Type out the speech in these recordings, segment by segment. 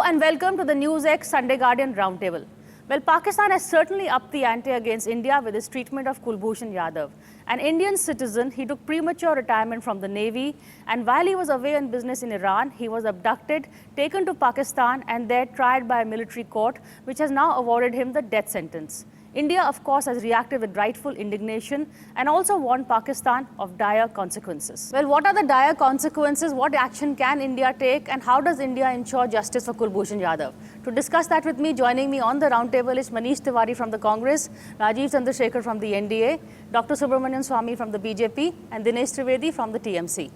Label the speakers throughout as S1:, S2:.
S1: and welcome to the NewsX Sunday Guardian Roundtable. Well, Pakistan has certainly upped the ante against India with its treatment of Kulbhushan Yadav. An Indian citizen, he took premature retirement from the Navy, and while he was away on business in Iran, he was abducted, taken to Pakistan, and there tried by a military court, which has now awarded him the death sentence. India, of course, has reacted with rightful indignation and also warned Pakistan of dire consequences. Well, what are the dire consequences? What action can India take? And how does India ensure justice for Kulbhushan Yadav? To discuss that with me, joining me on the roundtable is Manish Tewari from the Congress, Rajeev Chandrasekhar from the NDA, Dr. Subramanian Swamy from the BJP, and Dinesh Trivedi from the TMC.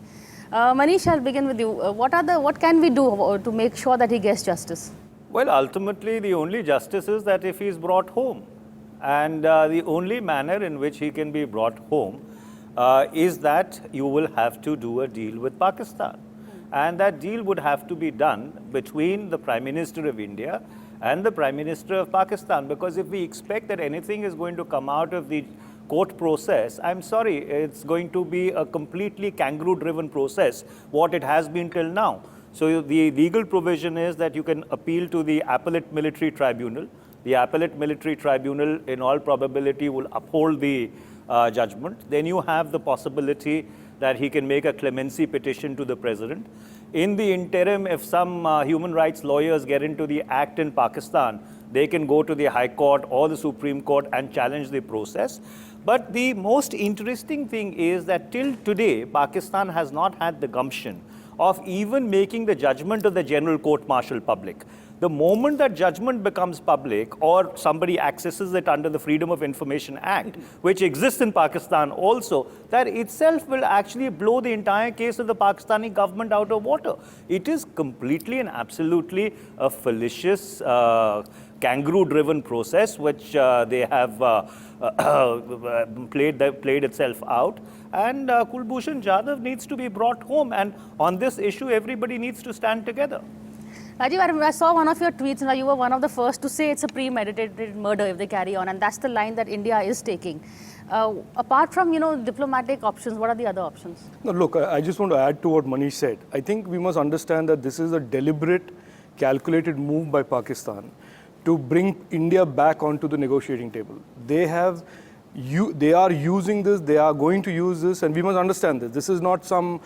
S1: Manish, I'll begin with you. What can we do to make sure that he gets justice?
S2: Well, ultimately, the only justice is that if he's brought home. And the only manner in which he can be brought home is that you will have to do a deal with Pakistan. And that deal would have to be done between the Prime Minister of India and the Prime Minister of Pakistan. Because if we expect that anything is going to come out of the court process, I'm sorry, it's going to be a completely kangaroo-driven process, what it has been till now. So the legal provision is that you can appeal to the Appellate Military Tribunal. The Appellate Military Tribunal, in all probability, will uphold the judgment. Then you have the possibility that he can make a clemency petition to the president. In the interim, if some human rights lawyers get into the act in Pakistan, they can go to the High Court or the Supreme Court and challenge the process. But the most interesting thing is that till today, Pakistan has not had the gumption of even making the judgment of the General Court Martial public. The moment that judgment becomes public or somebody accesses it under the Freedom of Information Act, which exists in Pakistan also, that itself will actually blow the entire case of the Pakistani government out of water. It is completely and absolutely a fallacious, kangaroo-driven process which they have played itself out. And Kulbhushan Jadhav needs to be brought home. And on this issue, everybody needs to stand together.
S1: Rajeev, I saw one of your tweets, and you were one of the first to say it's a premeditated murder if they carry on, and that's the line that India is taking. Apart from, diplomatic options, what are the other options?
S3: No, look, I just want to add to what Manish said. I think we must understand that this is a deliberate, calculated move by Pakistan to bring India back onto the negotiating table. They are using this, they are going to use this, and we must understand this. This is not some,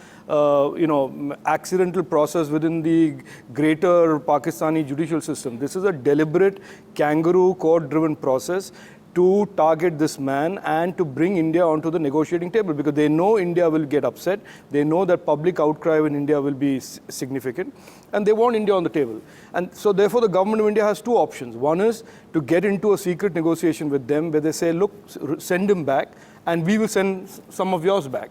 S3: accidental process within the greater Pakistani judicial system. This is a deliberate, kangaroo court-driven process to target this man and to bring India onto the negotiating table, because they know India will get upset. They know that public outcry in India will be significant, and they want India on the table. And so therefore the government of India has two options. One is to get into a secret negotiation with them where they say, look, send him back and we will send some of yours back.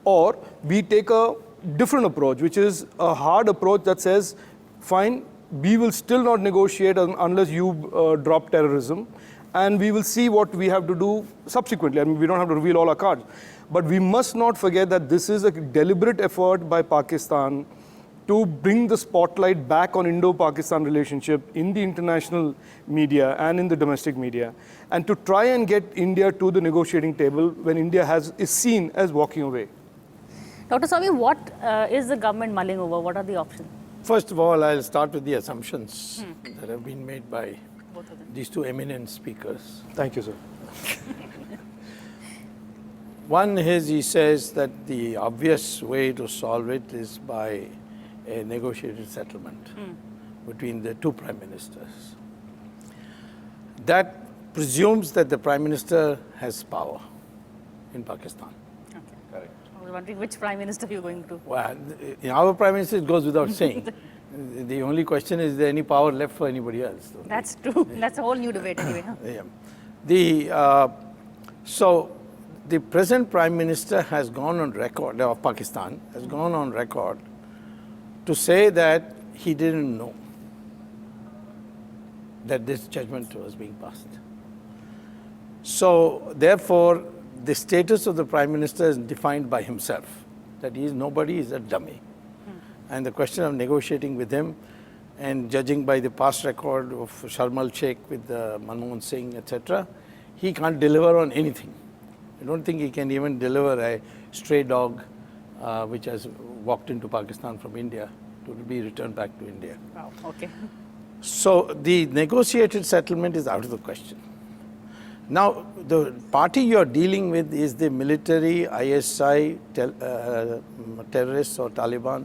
S3: Or we take a different approach, which is a hard approach that says, fine, we will still not negotiate unless you drop terrorism. And we will see what we have to do subsequently. I mean, we don't have to reveal all our cards. But we must not forget that this is a deliberate effort by Pakistan to bring the spotlight back on Indo-Pakistan relationship in the international media and in the domestic media, and to try and get India to the negotiating table when India is seen as walking away.
S1: Dr. Swamy, what is the government mulling over? What are the options?
S4: First of all, I'll start with the assumptions that have been made by these two eminent speakers.
S3: Thank you, sir.
S4: One is, he says that the obvious way to solve it is by a negotiated settlement between the two prime ministers. That presumes that the prime minister has power in Pakistan.
S1: Okay. Correct. I was wondering which prime minister you're going to.
S4: Well, in our prime minister, it goes without saying. The only question is there any power left for anybody else?
S1: That's true. That's a whole new debate anyway. Huh?
S4: Yeah. So the present Prime Minister has gone on record, of Pakistan, has gone on record to say that he didn't know that this judgment was being passed. So therefore, the status of the Prime Minister is defined by himself, that he is nobody, he is a dummy. And the question of negotiating with him and judging by the past record of Sharm el-Sheikh with Manmohan Singh, etc., he can't deliver on anything. I don't think he can even deliver a stray dog which has walked into Pakistan from India to be returned back to India.
S1: Wow, okay.
S4: So the negotiated settlement is out of the question. Now, the party you are dealing with is the military, ISI, terrorists or Taliban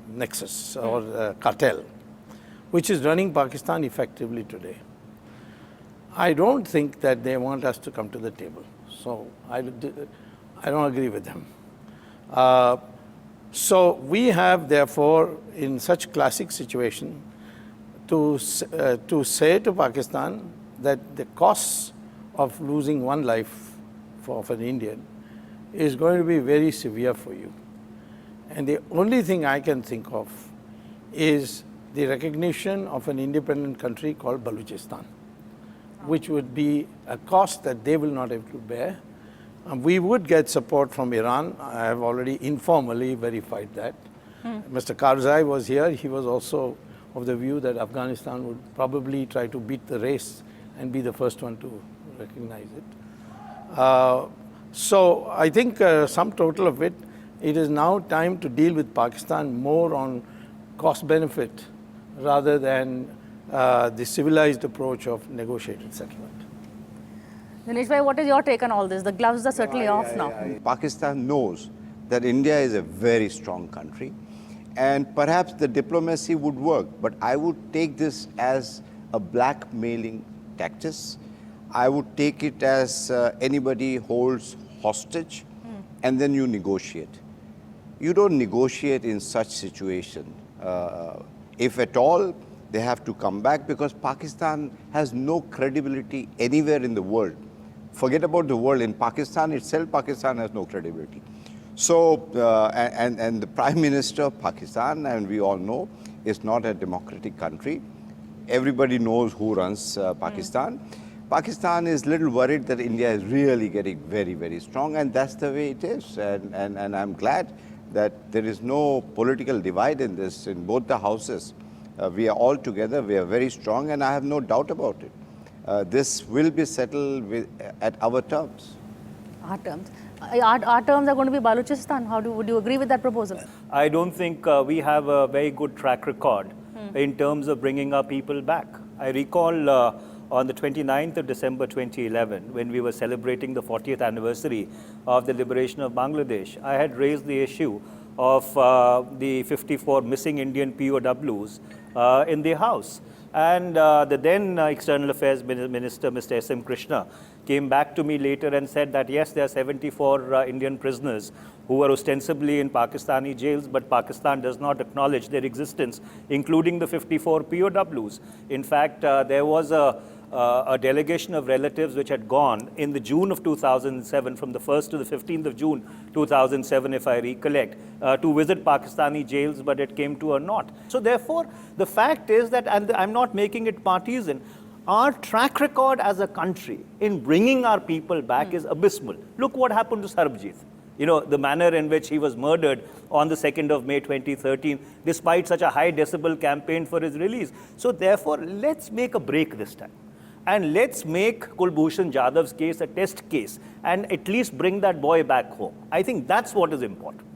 S4: nexus or cartel, which is running Pakistan effectively today. I don't think that they want us to come to the table. So I don't agree with them. So we have, therefore, in such classic situation, to say to Pakistan that the costs of losing one life of an Indian is going to be very severe for you. And the only thing I can think of is the recognition of an independent country called Balochistan, which would be a cost that they will not have to bear. We would get support from Iran. I have already informally verified that. Mr. Karzai was here. He was also of the view that Afghanistan would probably try to beat the race and be the first one to recognize it. So I think sum total of it, it is now time to deal with Pakistan more on cost benefit rather than the civilized approach of negotiated settlement.
S1: Dinesh bhai, what is your take on all this? The gloves are certainly off now.
S5: Pakistan knows that India is a very strong country and perhaps the diplomacy would work, but I would take this as a blackmailing tactic. I would take it as anybody holds hostage and then you negotiate. You don't negotiate in such situation. If at all, they have to come back because Pakistan has no credibility anywhere in the world. Forget about the world. In Pakistan itself, Pakistan has no credibility. So, and the Prime Minister of Pakistan, and we all know, is not a democratic country. Everybody knows who runs Pakistan. Pakistan is little worried that India is really getting very, very strong, and that's the way it is. And I'm glad that there is no political divide in this, in both the houses. We are all together, we are very strong, and I have no doubt about it. This will be settled at our terms.
S1: Our terms? Our terms are going to be Balochistan. Would you agree with that proposal?
S2: I don't think we have a very good track record in terms of bringing our people back. I recall on the 29th of December 2011, when we were celebrating the 40th anniversary of the liberation of Bangladesh, I had raised the issue of the 54 missing Indian POWs in the House. And the then External Affairs Minister, Mr. S.M. Krishna, came back to me later and said that yes, there are 74 Indian prisoners who are ostensibly in Pakistani jails, but Pakistan does not acknowledge their existence, including the 54 POWs. In fact, there was a delegation of relatives which had gone in the June of 2007, from the 1st to the 15th of June 2007, if I recollect, to visit Pakistani jails, but it came to a naught. So therefore, the fact is that, and I'm not making it partisan, our track record as a country in bringing our people back is abysmal. Look what happened to Sarbjeet. You know, the manner in which he was murdered on the 2nd of May 2013, despite such a high decibel campaign for his release. So therefore, let's make a break this time. And let's make Kulbhushan Jadhav's case a test case and at least bring that boy back home. I think that's what is important.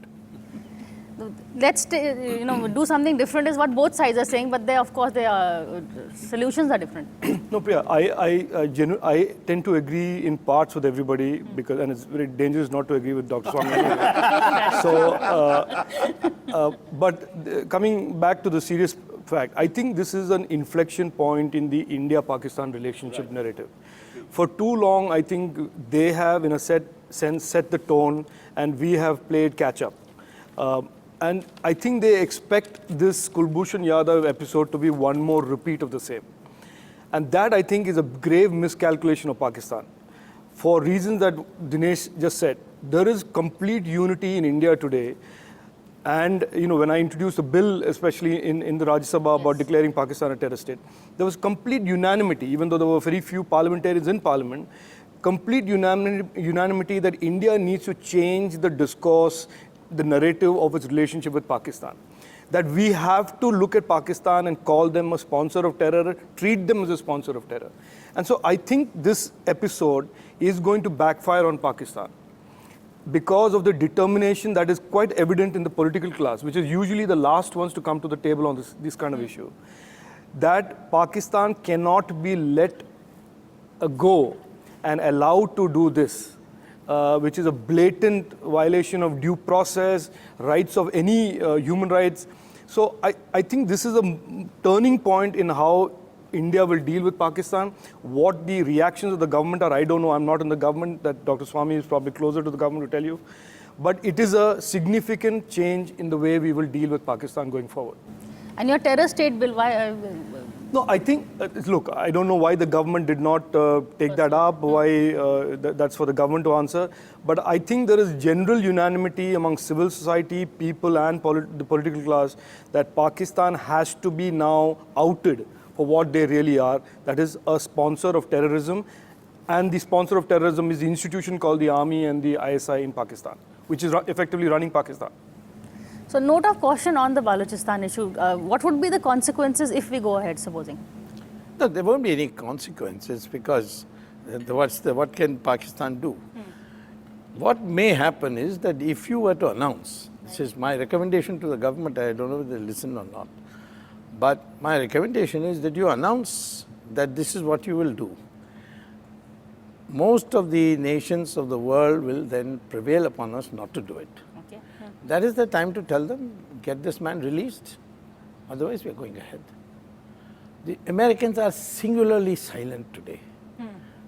S1: Let's do something different is what both sides are saying, but of course, their solutions are different.
S3: No, Priya, I tend to agree in parts with everybody because, and it's very dangerous not to agree with Dr. Swamy. So, but coming back to the serious fact, I think this is an inflection point in the India-Pakistan relationship narrative. For too long, I think they have, in a sense, set the tone, and we have played catch-up. And I think they expect this Kulbhushan Yadav episode to be one more repeat of the same. And that, I think, is a grave miscalculation of Pakistan. For reasons that Dinesh just said, there is complete unity in India today. And when I introduced a bill, especially in the Rajya Sabha, about declaring Pakistan a terrorist state, there was complete unanimity, even though there were very few parliamentarians in parliament, complete unanimity that India needs to change the discourse, the narrative of its relationship with Pakistan. That we have to look at Pakistan and call them a sponsor of terror, treat them as a sponsor of terror. And so I think this episode is going to backfire on Pakistan. because of the determination that is quite evident in the political class, which is usually the last ones to come to the table on this kind of issue, that Pakistan cannot be let go and allowed to do this, which is a blatant violation of due process, rights of any human rights. So I think this is a turning point in how India will deal with Pakistan. What the reactions of the government are, I don't know. I'm not in the government. That Dr. Swamy is probably closer to the government to tell you. But it is a significant change in the way we will deal with Pakistan going forward.
S1: And your terror state bill, why?
S3: No, I think, look, I don't know why the government did not take that up, why that's for the government to answer. But I think there is general unanimity among civil society, people and the political class that Pakistan has to be now outed for what they really are. That is a sponsor of terrorism. And the sponsor of terrorism is the institution called the Army and the ISI in Pakistan, which is effectively running Pakistan.
S1: So note of caution on the Balochistan issue. What would be the consequences if we go ahead, supposing?
S4: No, there won't be any consequences because what can Pakistan do? What may happen is that if you were to announce, this is my recommendation to the government, I don't know whether they listen or not, but my recommendation is that you announce that this is what you will do. Most of the nations of the world will then prevail upon us not to do it.
S1: Okay.
S4: That is the time to tell them, get this man released, otherwise we are going ahead. The Americans are singularly silent today.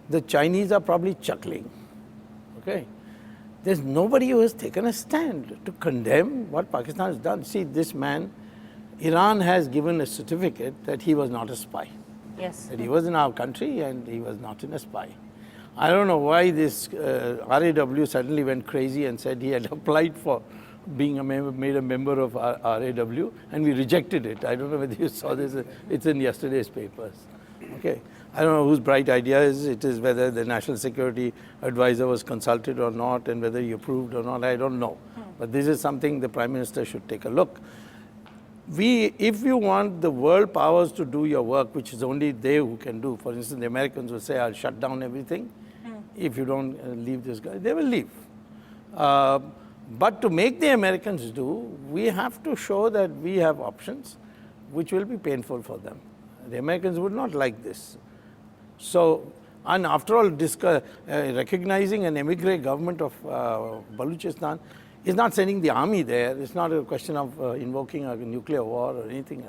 S4: The Chinese are probably chuckling. Okay? There's nobody who has taken a stand to condemn what Pakistan has done. See, this man, Iran has given a certificate that he was not a spy.
S1: Yes.
S4: That he was in our country and he was not in a spy. I don't know why this RAW suddenly went crazy and said he had applied for being made a member of RAW, and we rejected it. I don't know whether you saw this. It's in yesterday's papers. Okay. I don't know whose bright idea it is whether the National Security Advisor was consulted or not and whether he approved or not. I don't know. But this is something the Prime Minister should take a look. If you want the world powers to do your work, which is only they who can do, for instance, the Americans will say, I'll shut down everything. If you don't leave this guy, they will leave. But to make the Americans do, we have to show that we have options, which will be painful for them. The Americans would not like this. So, and after all, recognizing an emigre government of Balochistan is not sending the army there. It's not a question of invoking a nuclear war or anything.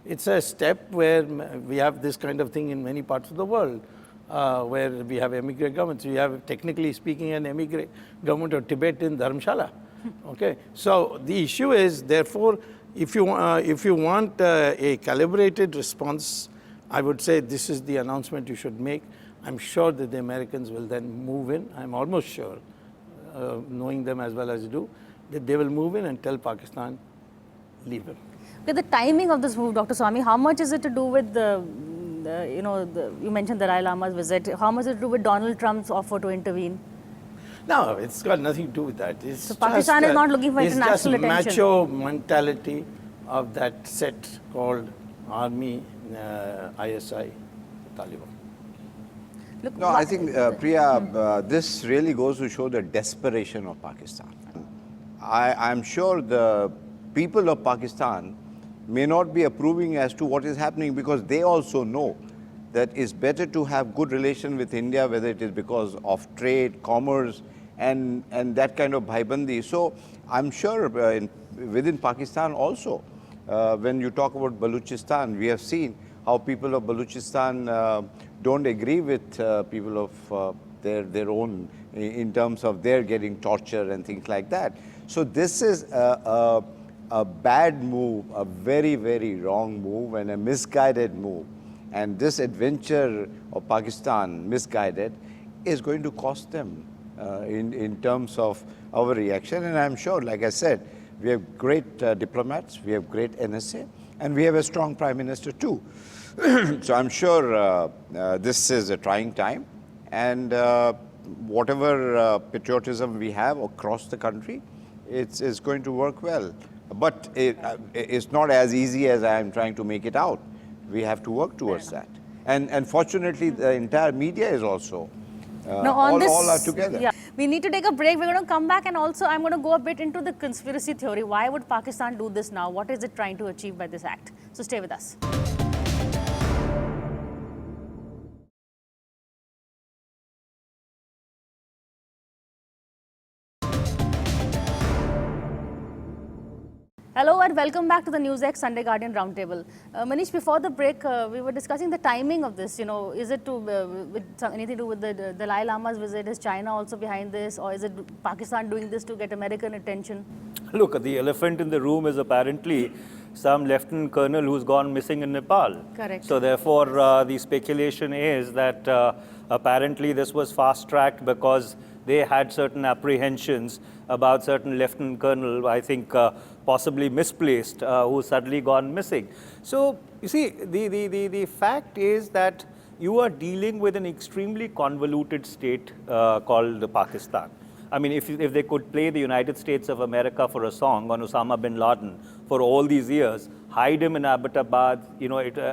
S4: It's a step where we have this kind of thing in many parts of the world. Where we have emigre governments. We have, technically speaking, an emigre government of Tibet in Dharamshala. Okay, so the issue is, therefore, if you want a calibrated response, I would say this is the announcement you should make. I'm sure that the Americans will then move in. I'm almost sure, knowing them as well as you do, that they will move in and tell Pakistan, leave him.
S1: Okay, the timing of this move, Dr. Swamy, how much is it to do with you mentioned the Dalai Lama's visit. How much is it to do with Donald Trump's offer to intervene?
S4: No, it's got nothing to do with that. It's
S1: so Pakistan is not looking for international attention.
S4: It's just macho mentality of that set called Army, ISI, Taliban.
S1: Look,
S5: no, I think, Priya, this really goes to show the desperation of Pakistan. I'm sure the people of Pakistan may not be approving as to what is happening because they also know that it's better to have good relation with India, whether it is because of trade, commerce, and that kind of bhaibandi. So I'm sure within Pakistan also, when you talk about Balochistan, we have seen how people of Balochistan don't agree with people of their own in terms of their getting torture and things like that. So this is a bad move, a very, very wrong move and a misguided move. And this adventure of Pakistan, misguided, is going to cost them in terms of our reaction. And I'm sure, like I said, we have great diplomats, we have great NSA, and we have a strong Prime Minister too. So I'm sure this is a trying time. And whatever patriotism we have across the country, it's going to work well. But it's not as easy as I'm trying to make it out. We have to work towards that. And fortunately, the entire media is also, all are together.
S1: Yeah. We need to take a break. We're going to come back, and also I'm going to go a bit into the conspiracy theory. Why would Pakistan do this now? What is it trying to achieve by this act? So stay with us. Hello and welcome back to the NewsX Sunday Guardian Roundtable. Manish, before the break, we were discussing the timing of this. You know, is it anything to do with the Dalai Lama's visit? Is China also behind this, or is it Pakistan doing this to get American attention?
S2: Look, the elephant in the room is apparently some lieutenant colonel who's gone missing in Nepal.
S1: Correct.
S2: So therefore, the speculation is that apparently this was fast-tracked because they had certain apprehensions about certain lieutenant colonel, I think possibly misplaced, who's suddenly gone missing. So you see, the fact is that you are dealing with an extremely convoluted state called Pakistan. I mean, if they could play the United States of America for a song on Osama bin Laden for all these years, hide him in Abbottabad,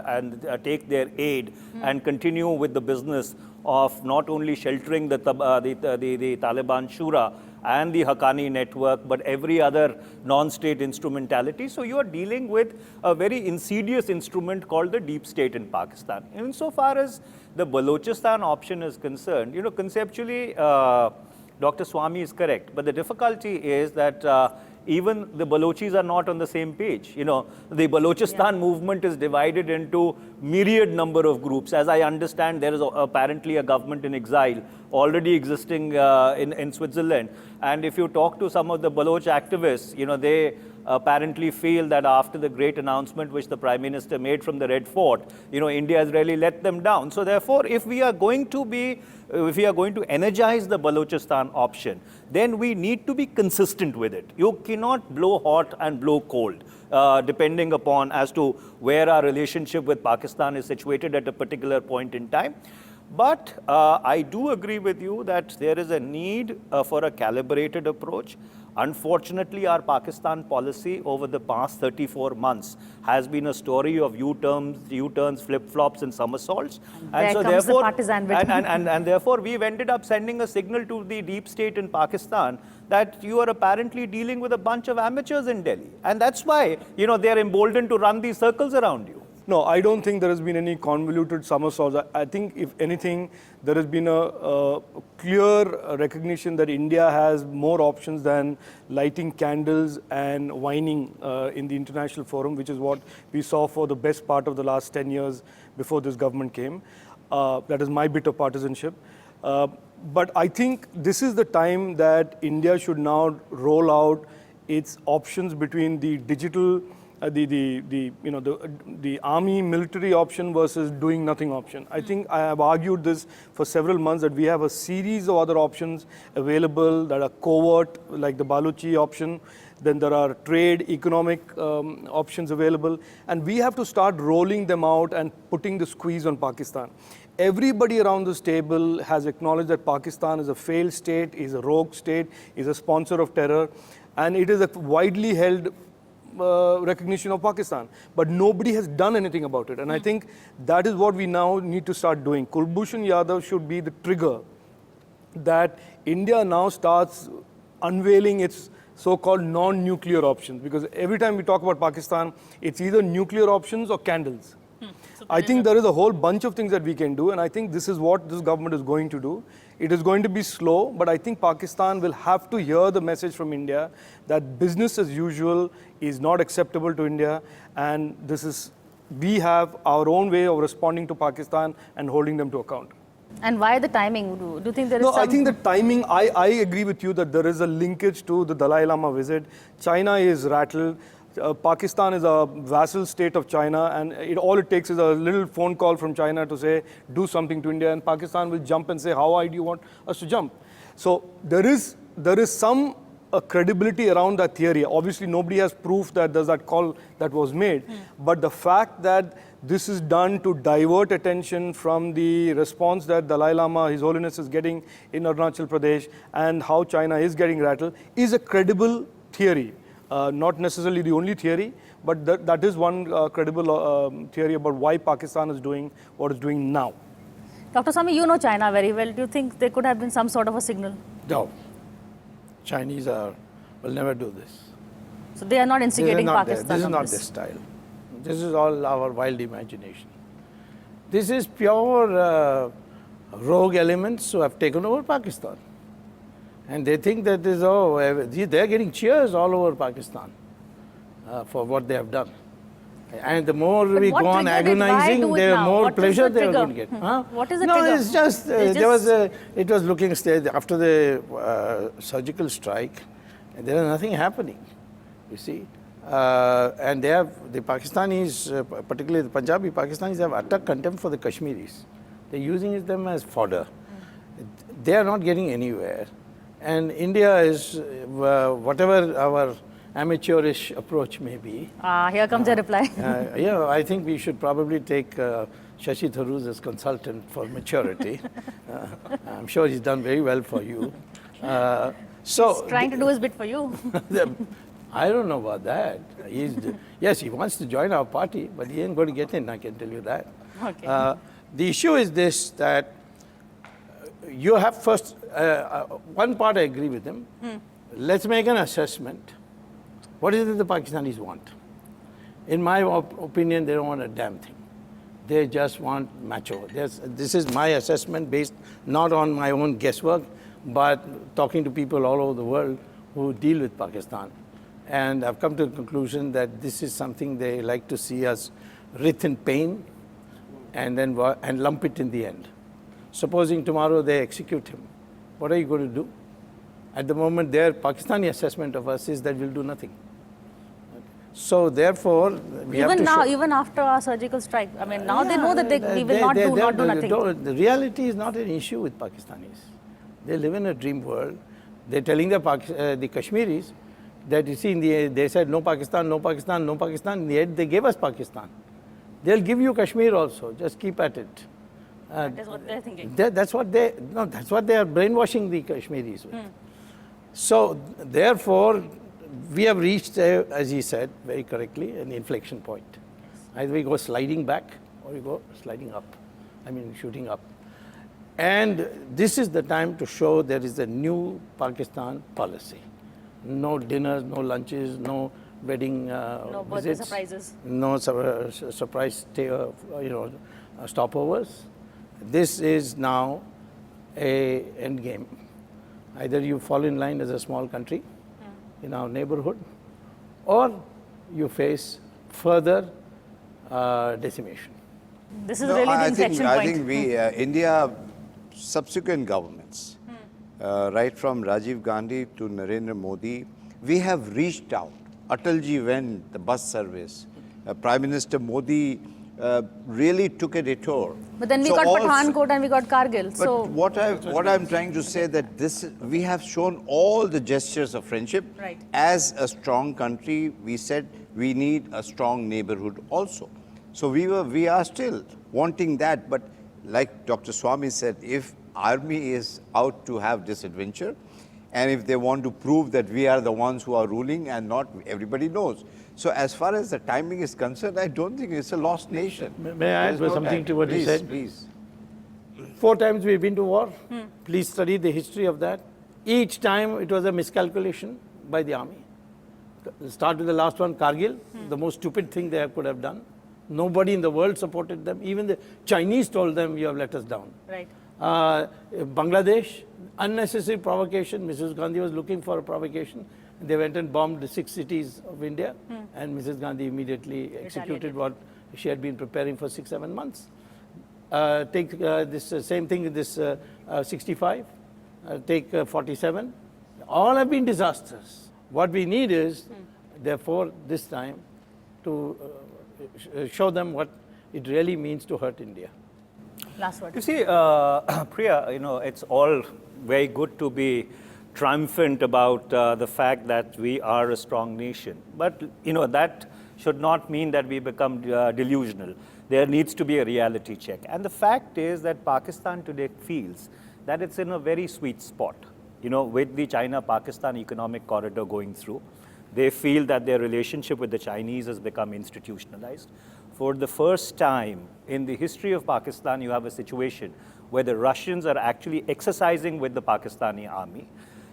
S2: and take their aid and continue with the business of not only sheltering the Taliban Shura and the Haqqani network, but every other non-state instrumentality. So you are dealing with a very insidious instrument called the deep state in Pakistan. Insofar as the Balochistan option is concerned, conceptually, Dr. Swamy is correct, but the difficulty is that even the Balochis are not on the same page. The Balochistan movement is divided into myriad number of groups. As I understand, there is apparently a government in exile already existing in Switzerland. And if you talk to some of the Baloch activists, they apparently feel that after the great announcement which the Prime Minister made from the Red Fort, India has really let them down. So therefore, if we are going to energize the Balochistan option, then we need to be consistent with it. You cannot blow hot and blow cold, depending upon as to where our relationship with Pakistan is situated at a particular point in time. But I do agree with you that there is a need for a calibrated approach. Unfortunately, our Pakistan policy over the past 34 months has been a story of U-turns, flip-flops, and somersaults.
S1: And so therefore, the partisan
S2: and therefore, we've ended up sending a signal to the deep state in Pakistan that you are apparently dealing with a bunch of amateurs in Delhi. And that's why, they're emboldened to run these circles around you.
S3: No, I don't think there has been any convoluted somersaults. I think, if anything, there has been a clear recognition that India has more options than lighting candles and whining in the international forum, which is what we saw for the best part of the last 10 years before this government came. That is my bit of partisanship. But I think this is the time that India should now roll out its options between the digital the army military option versus doing nothing option. I think I have argued this for several months that we have a series of other options available that are covert, like the Balochi option. Then there are trade, economic options available, and we have to start rolling them out and putting the squeeze on Pakistan. Everybody around this table has acknowledged that Pakistan is a failed state, is a rogue state, is a sponsor of terror, and it is a widely held recognition of Pakistan, but nobody has done anything about it. And I think that is what we now need to start doing. Kulbhushan Yadav should be the trigger that India now starts unveiling its so-called non-nuclear options, because every time we talk about Pakistan, it's either nuclear options or candles. I think there is a whole bunch of things that we can do, and I think this is what this government is going to do. It is going to be slow, but I think Pakistan will have to hear the message from India that business as usual is not acceptable to India, and we have our own way of responding to Pakistan and holding them to account.
S1: And why the timing? Do you think there is
S3: No, I think the timing, I agree with you that there is a linkage to the Dalai Lama visit. China is rattled. Pakistan is a vassal state of China, and all it takes is a little phone call from China to say, do something to India, and Pakistan will jump and say, how high do you want us to jump? So there is some credibility around that theory. Obviously, nobody has proof that there's that call that was made, but the fact that this is done to divert attention from the response that Dalai Lama, His Holiness, is getting in Arunachal Pradesh and how China is getting rattled is a credible theory. Not necessarily the only theory, but that is one credible theory about why Pakistan is doing what it's doing now.
S1: Dr. Swamy, you know China very well. Do you think there could have been some sort of a signal?
S4: No. Chinese will never do this.
S1: So they are not instigating Pakistan.
S4: This is
S1: on
S4: not their style. This is all our wild imagination. This is pure rogue elements who have taken over Pakistan. And they think that they're getting cheers all over Pakistan for what they have done. And the more we go on agonizing, the more pleasure they are going to get. Huh?
S1: What is the trigger?
S4: No, it's just, it was looking after the surgical strike, and there was nothing happening, you see. And they have, the Pakistanis, particularly the Punjabi Pakistanis, have utter contempt for the Kashmiris. They're using them as fodder. They are not getting anywhere. And India is, whatever our amateurish approach may be.
S1: Here comes a reply.
S4: I think we should probably take Shashi Tharoor as consultant for maturity. I'm sure he's done very well for you.
S1: He's trying to do his bit for you.
S4: I don't know about that. Yes, he wants to join our party, but he ain't going to get in, I can tell you that.
S1: Okay.
S4: The issue is this, that you have first, one part I agree with him. Let's make an assessment. What is it the Pakistanis want? In my opinion, they don't want a damn thing. They just want macho. This is my assessment based not on my own guesswork, but talking to people all over the world who deal with Pakistan. And I've come to the conclusion that this is something they like to see us writhe in pain and then lump it in the end. Supposing tomorrow they execute him, what are you going to do? At the moment, their Pakistani assessment of us is that we'll do nothing. So therefore, we have to show.
S1: Even after our surgical strike, I mean, now they know that we will not do nothing.
S4: The reality is not an issue with Pakistanis. They live in a dream world. They're telling the Kashmiris that, you see, they said no Pakistan, no Pakistan, no Pakistan. In the end, they gave us Pakistan. They'll give you Kashmir also. Just keep at it.
S1: That is what they're thinking.
S4: That's what they are brainwashing the Kashmiris with. So therefore, we have reached, as he said very correctly, an inflection point. Either we go sliding back or we go sliding up. I mean, shooting up. And this is the time to show there is a new Pakistan policy. No dinners, no lunches, no wedding
S1: no birthday
S4: visits,
S1: surprises.
S4: no surprise stopovers. This is now a end game. Either you fall in line as a small country in our neighborhood, or you face further decimation.
S1: This is really the inflection point.
S5: I think India, subsequent governments, right from Rajiv Gandhi to Narendra Modi, we have reached out. Atalji went, the bus service. Prime Minister Modi really took a detour.
S1: But then we got Pathankot and we got Kargil.
S5: But
S1: So
S5: what I'm trying to say that we have shown all the gestures of friendship.
S1: Right.
S5: As a strong country, we said we need a strong neighborhood also. So we are still wanting that. But like Dr. Swamy said, if army is out to have this adventure, and if they want to prove that we are the ones who are ruling and not everybody knows. So as far as the timing is concerned, I don't think it's a lost nation.
S4: May I add something to what he said?
S5: Please.
S4: 4 times we've been to war. Please study the history of that. Each time it was a miscalculation by the army. Start with the last one, Kargil, the most stupid thing they could have done. Nobody in the world supported them. Even the Chinese told them, you have let us down.
S1: right.
S4: Bangladesh, unnecessary provocation. Mrs. Gandhi was looking for a provocation. They went and bombed the 6 cities of India, and Mrs. Gandhi immediately executed what she had been preparing for 6-7 months. Take this same thing with this 65, take 47. All have been disasters. What we need is, therefore, this time to show them what it really means to hurt India.
S1: Last word.
S2: You see, Priya, it's all very good to be triumphant about the fact that we are a strong nation. But, that should not mean that we become delusional. There needs to be a reality check. And the fact is that Pakistan today feels that it's in a very sweet spot. With the China-Pakistan economic corridor going through, they feel that their relationship with the Chinese has become institutionalized. for the first time in the history of Pakistan, you have a situation where the Russians are actually exercising with the Pakistani Army.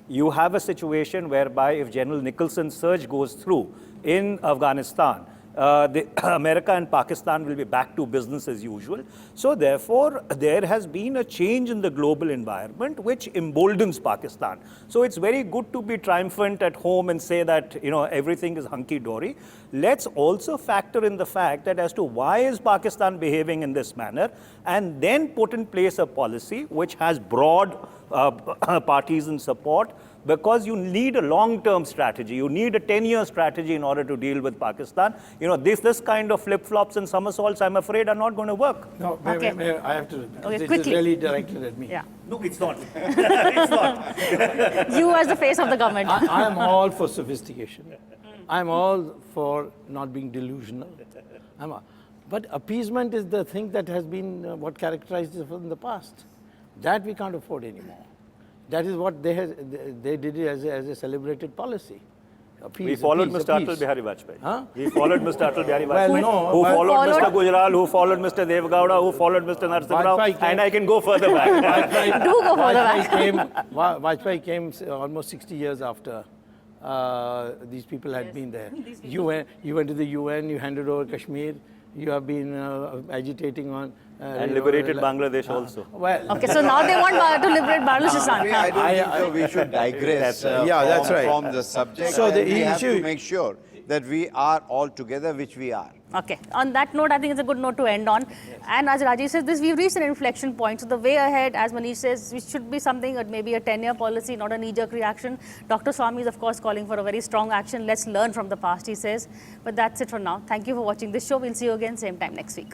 S2: You have a situation whereby if General Nicholson's surge goes through in Afghanistan, America and Pakistan will be back to business as usual. So therefore, there has been a change in the global environment which emboldens Pakistan. So it's very good to be triumphant at home and say that, you know, everything is hunky-dory. Let's also factor in the fact that as to why is Pakistan behaving in this manner, and then put in place a policy which has broad partisan support, because you need a long-term strategy. You need a 10-year strategy in order to deal with Pakistan. You know, this kind of flip-flops and somersaults, I'm afraid, are not going to work.
S4: No,
S1: Okay.
S4: I have to.
S1: Okay,
S4: this
S1: quickly.
S4: is really directed at me.
S1: Yeah.
S2: No, it's not. It's not.
S1: You as the face of the government.
S4: I am all for sophistication. I'm all for not being delusional. But appeasement is the thing that has been what characterized us in the past. That we can't afford anymore. That is what they did it as a celebrated policy. Appease,
S2: We followed
S4: appease,
S2: Mr. Atal
S4: appease.
S2: Bihari Vajpayee.
S4: Huh?
S2: We followed Mr. Atal Bihari
S4: Well,
S2: Vajpayee.
S4: no,
S2: Who
S4: but-
S2: followed Mr.
S1: Followed-
S2: Gujral, who followed Mr. Dev Gowda, who followed Mr. Narasimha Rao,
S4: Vajpayee came-
S2: and I can go further back.
S1: Do go further back.
S4: Vajpayee came almost 60 years after these people had been there. You went to the UN, you handed over Kashmir, you have been agitating on...
S2: And liberated Bangladesh also.
S4: Well,
S1: Okay, so now they want to liberate Balochistan.
S5: I don't think so we should digress
S4: Yeah, that's right.
S5: from the subject.
S4: So the
S5: And we have to
S4: issue-
S5: make sure that we are all together, which we are.
S1: Okay, on that note, I think it's a good note to end on. And as Rajeev says, we've reached an inflection point. So the way ahead, as Manish says, it should be something, maybe a 10-year policy, not a knee-jerk reaction. Dr. Swamy is, of course, calling for a very strong action. Let's learn from the past, he says. But that's it for now. Thank you for watching this show. We'll see you again same time next week.